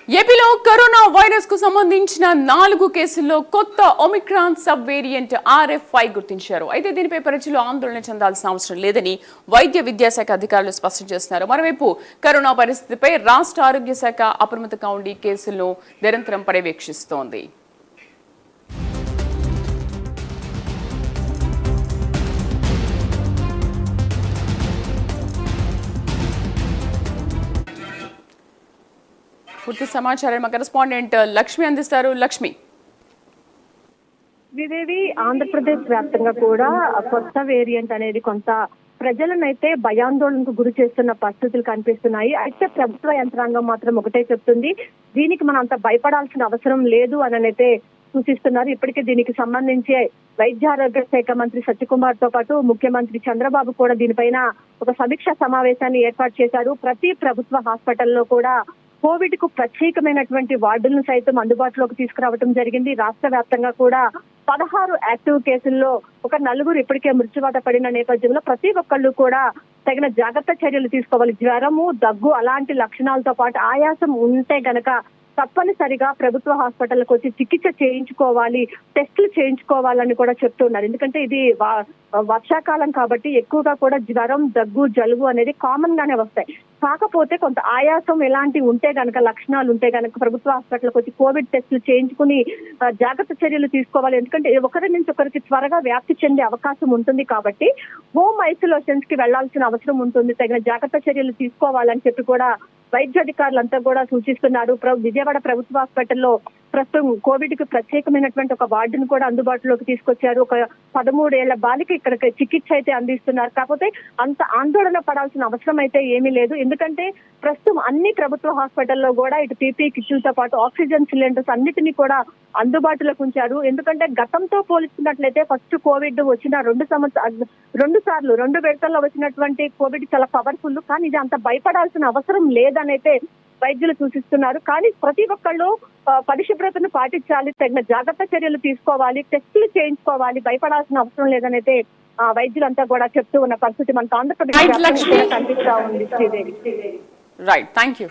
ఏపీలో corona virus కు సంబంధించిన 4 కేసుల్లో కొత్త ఒమిక్రాన్ సబ్ వేరియంట్ RF5 గుర్తించారు. అయితే దీనిపై ప్రజలు ఆందోళన చెందాల్సిన అవసరం లేదని వైద్య విద్యాశాఖ అధికారులు స్పష్టం చేస్తున్నారు. మరోవైపు కరోనా పరిస్థితిపై రాష్ట్ర ఆరోగ్య శాఖ అప్రమత్తంగా ఉండి కేసులను నిరంతరం పర్యవేక్షిస్తోంది. పూర్తి సమాచారం మా కరెస్పాండెంట్ లక్ష్మి అందిస్తారు. లక్ష్మి. శ్రీదేవి, ఆంధ్రప్రదేశ్ వ్యాప్తంగా కూడా కొత్త వేరియంట్ అనేది కొంత ప్రజలనైతే భయాందోళనకు గురి చేస్తున్న పరిస్థితులు కనిపిస్తున్నాయి. అయితే ప్రభుత్వ యంత్రాంగం మాత్రం ఒకటే చెప్తుంది, దీనికి మనం అంత భయపడాల్సిన అవసరం లేదు అని సూచిస్తున్నారు. ఇప్పటికే దీనికి సంబంధించి వైద్య ఆరోగ్య శాఖ మంత్రి సత్యకుమార్ తో పాటు ముఖ్యమంత్రి చంద్రబాబు కూడా దీనిపైన ఒక సమీక్షా సమావేశాన్ని ఏర్పాటు చేశారు. ప్రతి ప్రభుత్వ హాస్పిటల్లో కూడా కోవిడ్ కు ప్రత్యేకమైనటువంటి వార్డులను సైతం అందుబాటులోకి తీసుకురావడం జరిగింది. రాష్ట్ర వ్యాప్తంగా కూడా 16 యాక్టివ్ కేసుల్లో ఒక 4 ఇప్పటికే మృత్యువాత పడిన నేపథ్యంలో ప్రతి ఒక్కళ్ళు కూడా తగిన జాగ్రత్త చర్యలు తీసుకోవాలి. జ్వరము, దగ్గు అలాంటి లక్షణాలతో పాటు ఆయాసం ఉంటే గనక తప్పనిసరిగా ప్రభుత్వ హాస్పిటల్కి వచ్చి చికిత్స చేయించుకోవాలి, టెస్టులు చేయించుకోవాలని కూడా చెప్తున్నారు. ఎందుకంటే ఇది వర్షాకాలం కాబట్టి ఎక్కువగా కూడా జ్వరం, దగ్గు, జలుబు అనేది కామన్ గానే వస్తాయి. కాకపోతే కొంత ఆయాసం ఇలాంటివి ఉంటే గనక, లక్షణాలు ఉంటే గనక ప్రభుత్వ హాస్పిటల్కి వచ్చి కోవిడ్ టెస్టులు చేయించుకుని జాగ్రత్త చర్యలు తీసుకోవాలి. ఎందుకంటే ఒకరి నుంచి ఒకరికి త్వరగా వ్యాప్తి చెందే అవకాశం ఉంటుంది కాబట్టి హోమ్ ఐసోలేషన్స్ కి వెళ్లాల్సిన అవసరం ఉంటుంది. తగిన జాగ్రత్త చర్యలు తీసుకోవాలని చెప్పి కూడా వైద్యాధికారులంతా కూడా సూచిస్తున్నారు. విజయవాడ ప్రభుత్వ హాస్పిటల్లో ప్రస్తుతం కోవిడ్ కు ప్రత్యేకమైనటువంటి ఒక వార్డును కూడా అందుబాటులోకి తీసుకొచ్చారు. ఒక 13 ఏళ్ల బాలిక ఇక్కడ చికిత్స అయితే అందిస్తున్నారు. కాకపోతే అంత ఆందోళన పడాల్సిన అవసరం అయితే ఏమీ లేదు. ఎందుకంటే ప్రస్తుతం అన్ని ప్రభుత్వ హాస్పిటల్లో కూడా ఇటు PPE కిట్లతో పాటు ఆక్సిజన్ సిలిండర్స్ అన్నిటినీ కూడా అందుబాటులోకి ఉంచారు. ఎందుకంటే గతంతో పోల్చుకున్నట్లయితే ఫస్ట్ కోవిడ్ వచ్చిన 2 విడతల్లో వచ్చినటువంటి కోవిడ్ చాలా పవర్ఫుల్, కానీ ఇది అంత భయపడాల్సిన అవసరం లేదనైతే వైద్యులు సూచిస్తున్నారు. కానీ ప్రతి ఒక్కళ్ళు పరిశుభ్రతను పాటించాలి, తగిన జాగ్రత్త చర్యలు తీసుకోవాలి, టెస్టులు చేయించుకోవాలి, భయపడాల్సిన అవసరం లేదనైతే వైద్యులంతా కూడా చెప్తూ ఉన్న పరిస్థితి మనకు ఆంధ్రప్రదేశ్ కనిపిస్తా ఉంది. Right, thank you.